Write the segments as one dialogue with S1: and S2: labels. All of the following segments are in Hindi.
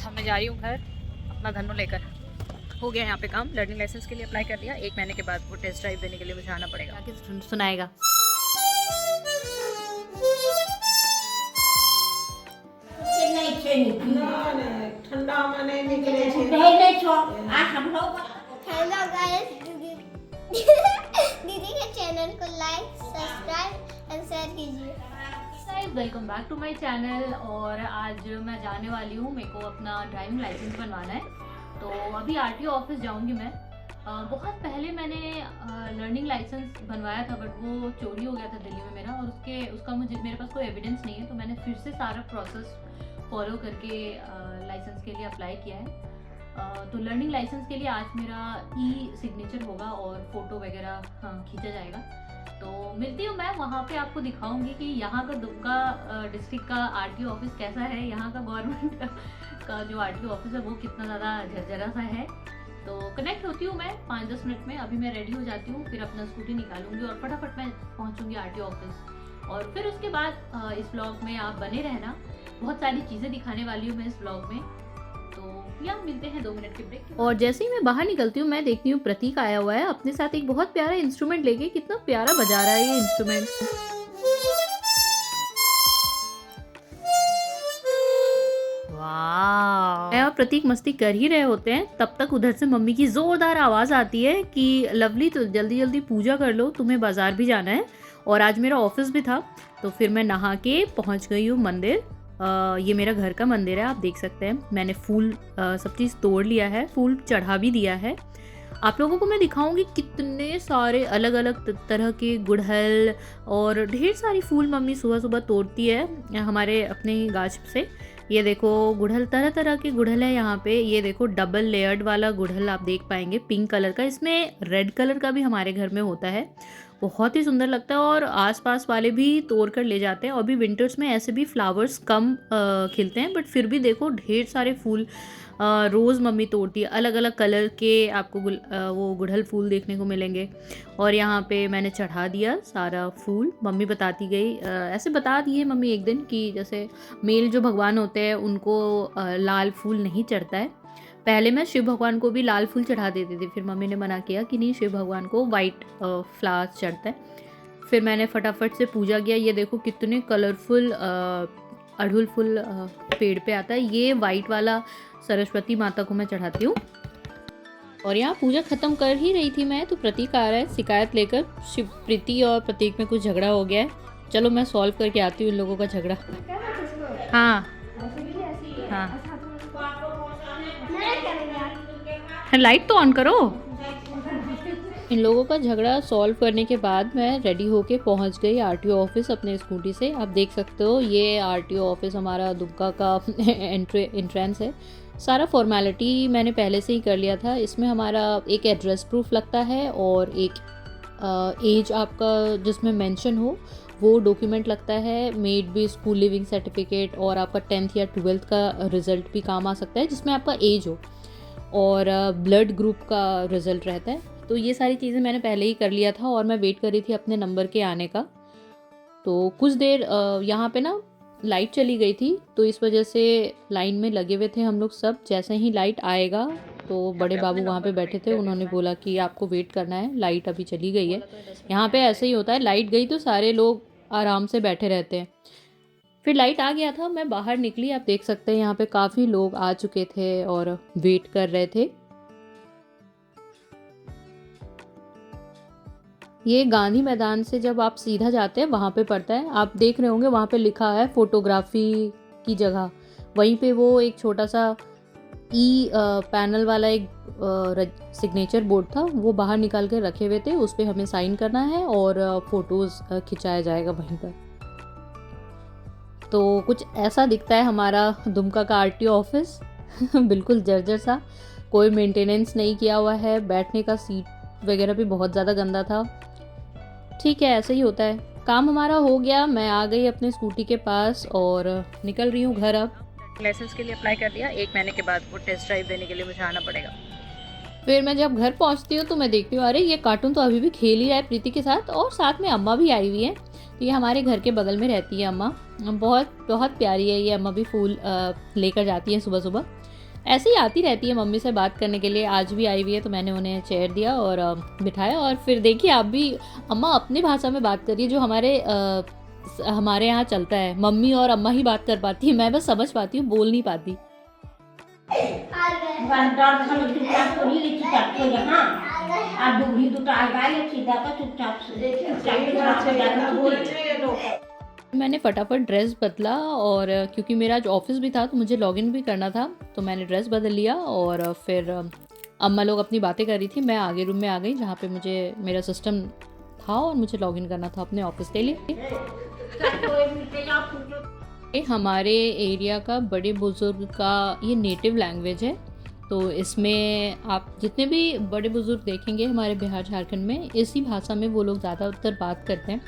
S1: अब मैं जा रही हूँ घर अपना धन्नो लेकर। हो गया यहाँ पे काम, लर्निंग लाइसेंस के लिए अप्लाई कर दिया। 1 महीने के बाद वो टेस्ट ड्राइव देने के लिए मुझे आना पड़ेगा। आगे सुनाएगा।
S2: ठंडा में नहीं निकले
S3: हेलो गाइस, दीदी के चैनल को लाइक, सब्सक्राइब एंड शेयर कीजिए।
S1: Welcome back to my channel. और आज मैं जाने वाली हूँ, मेरे को अपना ड्राइविंग लाइसेंस बनवाना है। तो अभी आरटीओ ऑफिस जाऊँगी मैं। बहुत पहले मैंने लर्निंग लाइसेंस बनवाया था, बट वो चोरी हो गया था दिल्ली में मेरा, और उसका मेरे पास कोई एविडेंस नहीं है। तो मैंने फिर से सारा प्रोसेस फॉलो करके लाइसेंस के लिए अप्लाई किया है। तो लर्निंग लाइसेंस के लिए आज मेरा ई सिग्नेचर होगा और फ़ोटो वगैरह खींचा जाएगा। तो मिलती हूँ मैं वहाँ पे, आपको दिखाऊंगी कि यहाँ का दुमका डिस्ट्रिक्ट का आरटीओ ऑफिस कैसा है, यहाँ का गवर्नमेंट का जो आरटीओ ऑफिस है वो कितना ज़्यादा झरझरा सा है। तो कनेक्ट होती हूँ मैं 5-10 मिनट में। अभी मैं रेडी हो जाती हूँ, फिर अपना स्कूटी निकालूंगी और फटाफट मैं पहुँचूँगी आरटीओ ऑफिस। और फिर उसके बाद इस ब्लॉग में आप बने रहना, बहुत सारी चीज़ें दिखाने वाली हूँ मैं इस ब्लॉग में। तो यहाँ मिलते हैं 2 मिनट के ब्रेक। और जैसे ही मैं बाहर निकलती हूँ, मैं देखती हूँ प्रतीक आया हुआ है अपने साथ एक बहुत प्यारा इंस्ट्रूमेंट लेके। कितना प्यारा बजा रहा है ये इंस्ट्रूमेंट। वाह। मैं और प्रतीक मस्ती कर ही रहे होते हैं, तब तक उधर से मम्मी की जोरदार आवाज आती है कि लवली तो जल्दी जल्दी पूजा कर लो, तुम्हें बाजार भी जाना है। और आज मेरा ऑफिस भी था, तो फिर मैं नहा के पहुंच गई हूँ मंदिर। ये मेरा घर का मंदिर है, आप देख सकते हैं। मैंने फूल सब चीज़ तोड़ लिया है, फूल चढ़ा भी दिया है। आप लोगों को मैं दिखाऊंगी कितने सारे अलग अलग तरह के गुड़हल और ढेर सारी फूल मम्मी सुबह सुबह तोड़ती है हमारे अपने ही गाछ से। ये देखो गुड़हल, तरह तरह के गुड़हल है यहाँ पे। ये देखो डबल लेयर्ड वाला गुड़हल आप देख पाएंगे, पिंक कलर का। इसमें रेड कलर का भी हमारे घर में होता है, बहुत ही सुंदर लगता है। और आसपास वाले भी तोड़ कर ले जाते हैं। और भी विंटर्स में ऐसे भी फ्लावर्स कम खिलते हैं, बट फिर भी देखो ढेर सारे फूल रोज़ मम्मी तोड़ती है। अलग अलग कलर के आपको वो गुड़हल फूल देखने को मिलेंगे। और यहाँ पे मैंने चढ़ा दिया सारा फूल। मम्मी बताती गई, ऐसे बता दी है मम्मी एक दिन कि जैसे मेल जो भगवान होते हैं उनको लाल फूल नहीं चढ़ता है। पहले मैं शिव भगवान को भी लाल फूल चढ़ा देती थी, फिर मम्मी ने मना किया कि नहीं, शिव भगवान को वाइट फ्लावर्स चढ़ता है। फिर मैंने फटाफट से पूजा किया। ये देखो कितने कलरफुल अड़हुल फूल पेड़ पे आता है। ये वाइट वाला सरस्वती माता को मैं चढ़ाती हूँ। और यहाँ पूजा ख़त्म कर ही रही थी मैं, तो प्रतीक आ रहा है शिकायत लेकर। शिव प्रीति और प्रतीक में कुछ झगड़ा हो गया है। चलो मैं सॉल्व करके आती हूँ इन लोगों का झगड़ा। हाँ हाँ, लाइट तो ऑन करो। इन लोगों का झगड़ा सॉल्व करने के बाद मैं रेडी होके पहुंच गई आरटीओ ऑफिस अपने स्कूटी से। आप देख सकते हो ये आरटीओ ऑफिस हमारा दुमका का एंट्रेंस है। सारा फॉर्मेलिटी मैंने पहले से ही कर लिया था। इसमें हमारा एक एड्रेस प्रूफ लगता है और एक एज आपका जिसमें मेंशन हो वो डॉक्यूमेंट लगता है। मेड भी स्कूल लिविंग सर्टिफिकेट और आपका 10th या 12th का रिजल्ट भी काम आ सकता है जिसमें आपका एज हो, और ब्लड ग्रुप का रिज़ल्ट रहता है। तो ये सारी चीज़ें मैंने पहले ही कर लिया था और मैं वेट कर रही थी अपने नंबर के आने का। तो कुछ देर यहाँ पे ना लाइट चली गई थी, तो इस वजह से लाइन में लगे हुए थे हम लोग सब। जैसे ही लाइट आएगा तो बड़े बाबू वहाँ पे बैठे थे, उन्होंने बोला कि आपको वेट करना है, लाइट अभी चली गई है। यहाँ पे ऐसे ही होता है, लाइट गई तो सारे लोग आराम से बैठे रहते हैं। फिर लाइट आ गया था, मैं बाहर निकली। आप देख सकते हैं यहाँ पे काफ़ी लोग आ चुके थे और वेट कर रहे थे। ये गांधी मैदान से जब आप सीधा जाते हैं वहाँ पे पड़ता है। आप देख रहे होंगे वहाँ पे लिखा है फोटोग्राफी की जगह। वहीं पे वो एक छोटा सा ई पैनल वाला एक सिग्नेचर बोर्ड था, वो बाहर निकाल के रखे हुए थे। उस पर हमें साइन करना है और फ़ोटोज़ खिंचाया जाएगा वहीं पर। तो कुछ ऐसा दिखता है हमारा दुमका का आरटीओ ऑफिस। बिल्कुल जर्जर सा, कोई मेंटेनेंस नहीं किया हुआ है। बैठने का सीट वगैरह भी बहुत ज़्यादा गंदा था। ठीक है, ऐसे ही होता है। काम हमारा हो गया, मैं आ गई अपने स्कूटी के पास और निकल रही हूँ घर। अब लाइसेंस के लिए अप्लाई कर दिया, 1 महीने के बाद वो टेस्ट ड्राइव देने के लिए मुझे आना पड़ेगा। फिर मैं जब घर पहुँचती हूँ तो मैं देखती हूँ अरे ये कार्टून तो अभी भी खेल ही रहा है प्रीति के साथ, और साथ में अम्मा भी आई हुई है। तो ये हमारे घर के बगल में रहती है अम्मा, बहुत बहुत प्यारी है ये अम्मा भी। फूल लेकर जाती है सुबह सुबह। ऐसे ही आती रहती है मम्मी से बात करने के लिए। आज भी आई हुई है तो मैंने उन्हें चेयर दिया और बिठाया। और फिर देखिए आप भी अम्मा अपनी भाषा में बात करिए जो हमारे यहाँ चलता है। मम्मी और अम्मा ही बात कर पाती है, मैं बस समझ पाती हूँ, बोल नहीं पाती। मैंने फटाफट ड्रेस बदला और क्योंकि मेरा आज ऑफिस भी था तो मुझे लॉगिन भी करना था, तो मैंने ड्रेस बदल लिया और फिर अम्मा लोग अपनी बातें कर रही थी, मैं आगे रूम में आ गई जहाँ पे मुझे मेरा सिस्टम था और मुझे लॉगिन करना था अपने ऑफिस के लिए। हमारे एरिया का बड़े बुजुर्ग का ये नेटिव लैंग्वेज है, तो इसमें आप जितने भी बड़े बुजुर्ग देखेंगे हमारे बिहार झारखंड में, इसी भाषा में वो लोग ज़्यादातर बात करते हैं।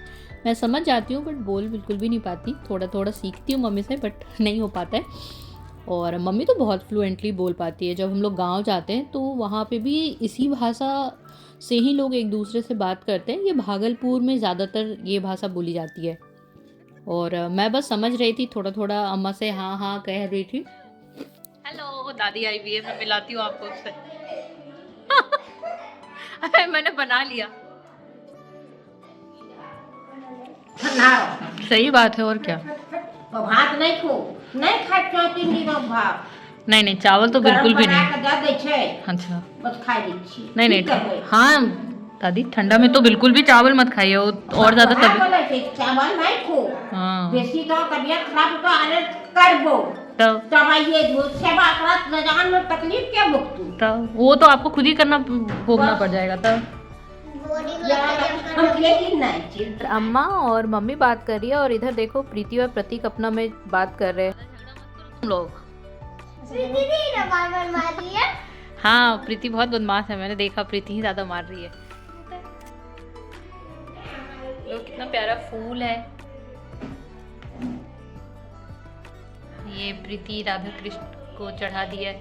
S1: मैं समझ जाती हूँ बट बोल बिल्कुल भी नहीं पाती, थोड़ा थोड़ा सीखती हूँ मम्मी से बट नहीं हो पाता है। और मम्मी तो बहुत फ्लुएंटली बोल पाती है। जब हम लोग गांव जाते हैं तो वहाँ पे भी इसी भाषा से ही लोग एक दूसरे से बात करते हैं। ये भागलपुर में ज़्यादातर ये भाषा बोली जाती है और मैं बस समझ रही थी, थोड़ा थोड़ा अम्मा से हाँ हाँ कह रही थी। हेलो, दादी आई हुई है, मैं मिलाती हूँ आपको उससे। अरे मैंने बना लिया। सही बात है, और क्या।
S2: भात नहीं खो, नहीं खा चौथी भात।
S1: नहीं चावल तो बिल्कुल भी नहीं। अच्छा
S2: बस खा ली।
S1: नहीं हाँ दादी, ठंडा में तो बिल्कुल भी चावल मत खाइए, और ज्यादा
S2: चावल नहीं खो।
S1: हाँ
S2: बेसी तो तबीयत खराब तो आने करबो दवाइए दूध सेवा करत न जान में तकलीफ क्या भुगतू,
S1: तब वो तो आपको खुद ही करना भोगना पड़ जाएगा तब। अम्मा और मम्मी बात कर रही है और इधर देखो प्रीति और प्रतीक अपना में बात कर रहे हैं हम लोग।
S3: मार रही है।
S1: हाँ प्रीति बहुत बदमाश है, मैंने देखा प्रीति ही ज्यादा मार रही है। लोग कितना प्यारा फूल है ये, प्रीति राधा कृष्ण को चढ़ा दिया है।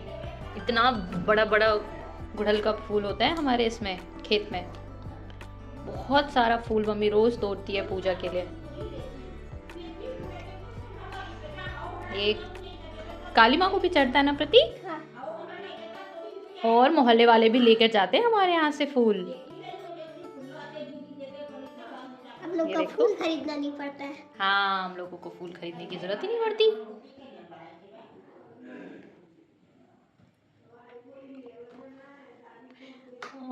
S1: इतना बड़ा बड़ा गुड़हल का फूल होता है हमारे इसमें खेत में, बहुत सारा फूल मम्मी रोज तोड़ती है पूजा के लिए। ये काली माँ को भी चढ़ता है ना प्रतीक?
S3: हाँ।
S1: और मोहल्ले वाले भी लेकर जाते हैं हमारे यहाँ से फूल।
S3: हम लोग को फूल खरीदना नहीं पड़ता है।
S1: हाँ, हम लोगों को फूल खरीदने की जरूरत ही नहीं पड़ती।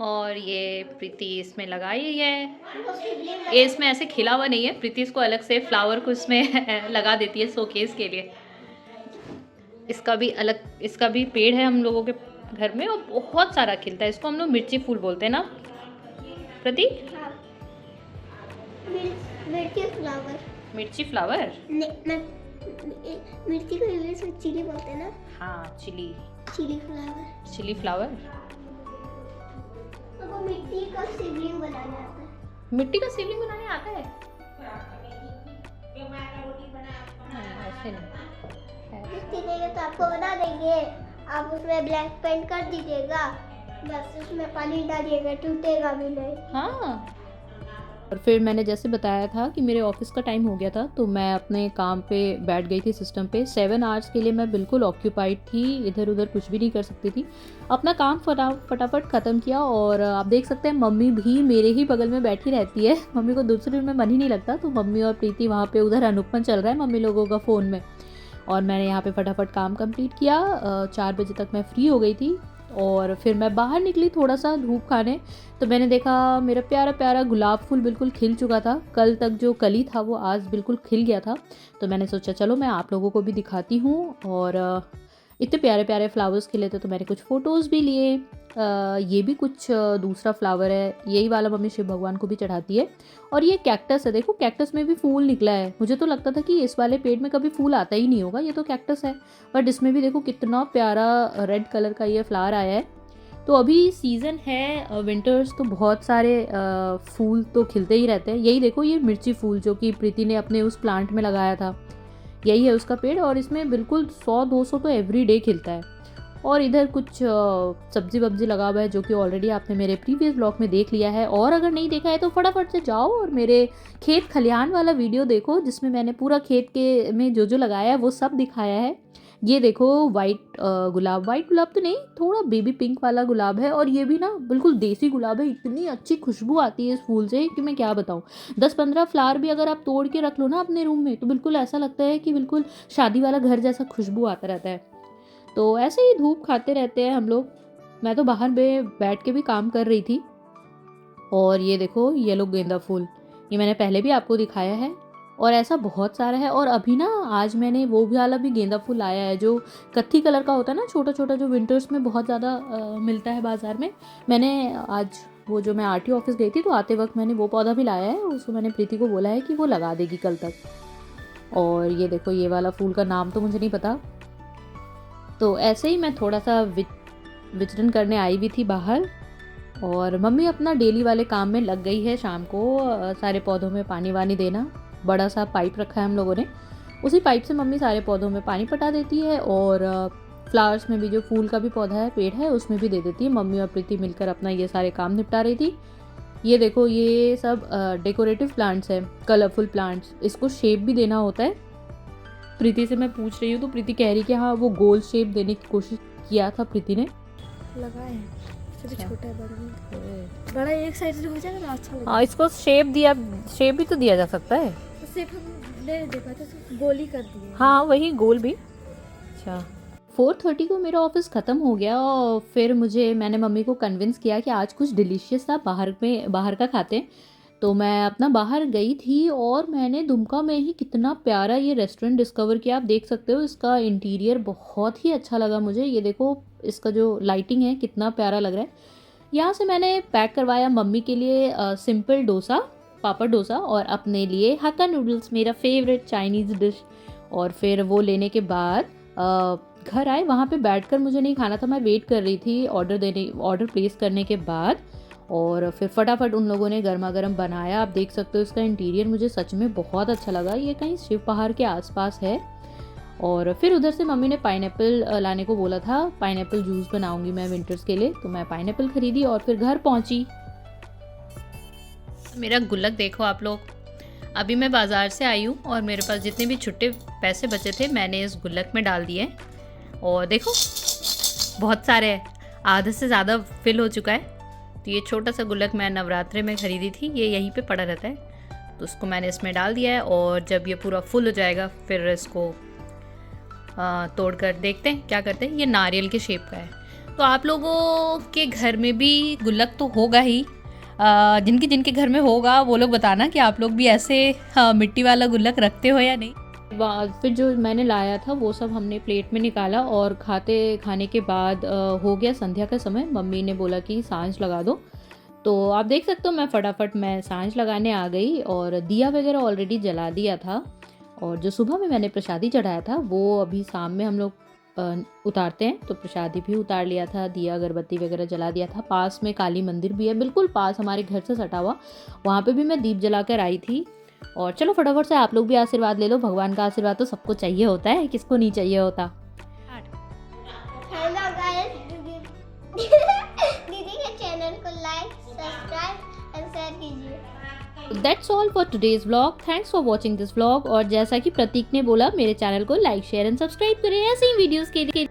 S1: और ये प्रीति इसमें लगाई है, ये इसमें ऐसे खिला हुआ नहीं है, प्रीति इसको अलग से फ्लावर को इसमें लगा देती है शोकेस के लिए। इसका भी अलग, इसका भी पेड़ है हम लोगों के घर में और बहुत सारा खिलता है। इसको हम लोग मिर्ची फूल बोलते हैं ना प्रतीक?
S3: हाँ। मिर्ची फ्लावर।
S1: मिर्ची फ्लावर?
S3: मिर्ची को इंग्लिश में चिली बोलते हैं ना?
S1: हाँ चिली
S3: फ्लावर।
S1: Chilli flower.
S3: तो वो मिट्टी का शिवलिंग बनाने आता है।
S1: मिट्टी का शिवलिंग बनाने आता है? ऐसे नहीं,
S3: मिट्टी देंगे तो आपको बना देंगे, आप उसमें ब्लैक पेंट कर दीजिएगा, बस उसमें पानी डालिएगा, टूटेगा भी नहीं।
S1: हाँ। और फिर मैंने जैसे बताया था कि मेरे ऑफिस का टाइम हो गया था तो मैं अपने काम पे बैठ गई थी सिस्टम पे। 7 आवर्स के लिए मैं बिल्कुल ऑक्यूपाइड थी, इधर उधर कुछ भी नहीं कर सकती थी। अपना काम फटाफट ख़त्म किया और आप देख सकते हैं मम्मी भी मेरे ही बगल में बैठी रहती है। मम्मी को दूसरे रूम में मन ही नहीं लगता, तो मम्मी और प्रीति वहाँ पे उधर अनुपम चल रहा है मम्मी लोगों का फ़ोन में, और मैंने यहाँ पे फटाफट काम कंप्लीट किया। 4 बजे तक मैं फ्री हो गई थी और फिर मैं बाहर निकली थोड़ा सा धूप खाने, तो मैंने देखा मेरा प्यारा प्यारा गुलाब फूल बिल्कुल खिल चुका था। कल तक जो कली था वो आज बिल्कुल खिल गया था, तो मैंने सोचा चलो मैं आप लोगों को भी दिखाती हूँ। और इतने प्यारे प्यारे फ्लावर्स खिले थे तो मैंने कुछ फ़ोटोज़ भी लिए। ये भी कुछ दूसरा फ्लावर है, यही वाला मम्मी शिव भगवान को भी चढ़ाती है। और ये कैक्टस है, देखो कैक्टस में भी फूल निकला है। मुझे तो लगता था कि इस वाले पेड़ में कभी फूल आता ही नहीं होगा, ये तो कैक्टस है, बट इसमें भी देखो कितना प्यारा रेड कलर का ये फ्लावर आया है। तो अभी सीज़न है विंटर्स, तो बहुत सारे फूल तो खिलते ही रहते हैं। यही देखो ये मिर्ची फूल जो कि प्रीति ने अपने उस प्लांट में लगाया था, यही है उसका पेड़, और इसमें बिल्कुल 100-200 तो एवरी डे खिलता है। और इधर कुछ सब्जी वब्जी लगा हुआ है जो कि ऑलरेडी आपने मेरे प्रीवियस ब्लॉग में देख लिया है, और अगर नहीं देखा है तो फटाफट से जाओ और मेरे खेत खलिहान वाला वीडियो देखो जिसमें मैंने पूरा खेत के में जो लगाया है वो सब दिखाया है। ये देखो वाइट गुलाब तो नहीं, थोड़ा बेबी पिंक वाला गुलाब है, और ये भी ना बिल्कुल देसी गुलाब है। इतनी अच्छी खुशबू आती है इस फूल से कि मैं क्या बताऊँ। 10-15 फ्लावर भी अगर आप तोड़ के रख लो ना अपने रूम में, तो बिल्कुल ऐसा लगता है कि बिल्कुल शादी वाला घर जैसा खुशबू आता रहता है। तो ऐसे ही धूप खाते रहते हैं हम लोग। मैं तो बाहर में बैठ के भी काम कर रही थी। और ये देखो येलो गेंदा फूल, ये मैंने पहले भी आपको दिखाया है, और ऐसा बहुत सारा है। और अभी ना आज मैंने वो भी वाला भी गेंदा फूल आया है जो कत्थी कलर का होता है ना, छोटा छोटा, जो विंटर्स में बहुत ज़्यादा मिलता है बाज़ार में। मैंने आज वो जो मैं आरटीओ ऑफिस गई थी तो आते वक्त मैंने वो पौधा भी लाया है, उसको मैंने प्रीति को बोला है कि वो लगा देगी कल तक। और ये देखो ये वाला फूल का नाम तो मुझे नहीं पता। तो ऐसे ही मैं थोड़ा सा विचरण करने आई भी थी बाहर, और मम्मी अपना डेली वाले काम में लग गई है। शाम को सारे पौधों में पानी वानी देना, बड़ा सा पाइप रखा है हम लोगों ने, उसी पाइप से मम्मी सारे पौधों में पानी पटा देती है, और फ्लावर्स में भी, जो फूल का भी पौधा है, पेड़ है, उसमें भी दे देती है। मम्मी और प्रीति मिलकर अपना ये सारे काम निपटा रही थी। ये देखो ये सब डेकोरेटिव प्लांट्स है, कलरफुल प्लांट्स, इसको शेप भी देना होता है। प्रीति से मैं पूछ रही हूँ तो प्रीति कह रही कि हाँ वो गोल शेप देने की कोशिश किया था प्रीति ने।
S3: लगाए हैं, छोटे छोटे बड़ा एक साइड से हो जाएगा तो अच्छा लगेगा।
S1: हाँ, इसको शेप भी तो दिया जा सकता है।
S3: तो सिर्फ हम ले दे पाते तो गोल ही कर दिए।
S1: हाँ वही गोल भी। अच्छा 4:30 को मेरा ऑफिस ख़त्म हो गया, और फिर मैंने मम्मी को कन्विंस किया कि आज कुछ डिलीशियस सा बाहर का खाते हैं। तो मैं अपना बाहर गई थी, और मैंने दुमका में ही कितना प्यारा ये रेस्टोरेंट डिस्कवर किया। आप देख सकते हो इसका इंटीरियर बहुत ही अच्छा लगा मुझे। ये देखो इसका जो लाइटिंग है कितना प्यारा लग रहा है। यहाँ से मैंने पैक करवाया मम्मी के लिए सिंपल डोसा, पापड़ डोसा, और अपने लिए हक्का नूडल्स, मेरा फेवरेट चाइनीज़ डिश। और फिर वो लेने के बाद घर आए। वहाँ पे बैठकर मुझे नहीं खाना था, मैं वेट कर रही थी ऑर्डर प्लेस करने के बाद। और फिर फटाफट उन लोगों ने गर्मा गर्म बनाया। आप देख सकते हो इसका इंटीरियर मुझे सच में बहुत अच्छा लगा। ये कहीं शिव पहाड़ के आसपास है। और फिर उधर से मम्मी ने पाइनएप्पल लाने को बोला था, पाइनएप्पल जूस बनाऊंगी मैं विंटर्स के लिए, तो मैं पाइनएप्पल खरीदी और फिर घर पहुंची। मेरा गुल्लक देखो आप लोग, अभी मैं बाज़ार से आई हूँ और मेरे पास जितने भी छुट्टे पैसे बचे थे मैंने इस गुल्लक में डाल दिए। और देखो बहुत सारे हैं, आधे से ज़्यादा फिल हो चुका है। तो ये छोटा सा गुल्लक मैं नवरात्रे में ख़रीदी थी, ये यहीं पे पड़ा रहता है, तो उसको मैंने इसमें डाल दिया है। और जब ये पूरा फुल हो जाएगा फिर इसको तोड़कर देखते हैं क्या करते हैं। ये नारियल के शेप का है। तो आप लोगों के घर में भी गुल्लक तो होगा ही, जिनके घर में होगा वो लोग बताना कि आप लोग भी ऐसे मिट्टी वाला गुल्लक रखते हो या नहीं। फिर जो मैंने लाया था वो सब हमने प्लेट में निकाला, और खाने के बाद हो गया संध्या का समय। मम्मी ने बोला कि सांझ लगा दो, तो आप देख सकते हो मैं फटाफट सांझ लगाने आ गई, और दिया वगैरह ऑलरेडी जला दिया था। और जो सुबह में मैंने प्रसादी चढ़ाया था वो अभी शाम में हम लोग उतारते हैं, तो प्रसादी भी उतार लिया था, दिया अगरबत्ती वगैरह जला दिया था। पास में काली मंदिर भी है, बिल्कुल पास हमारे घर से सटा हुआ, वहाँ पे भी मैं दीप जला कर आई थी। और चलो फटाफट से आप लोग भी आशीर्वाद ले लो, भगवान का आशीर्वाद तो सबको चाहिए होता है, किसको नहीं चाहिए होता।
S3: हेलो गाइस, दीदी के चैनल को लाइक, सब्सक्राइब एंड शेयर कीजिए।
S1: That's all for today's vlog. Thanks for watching this vlog. और जैसा कि प्रतीक ने बोला, मेरे चैनल को लाइक, शेयर एंड सब्सक्राइब करें ऐसे ही वीडियोस के लिए।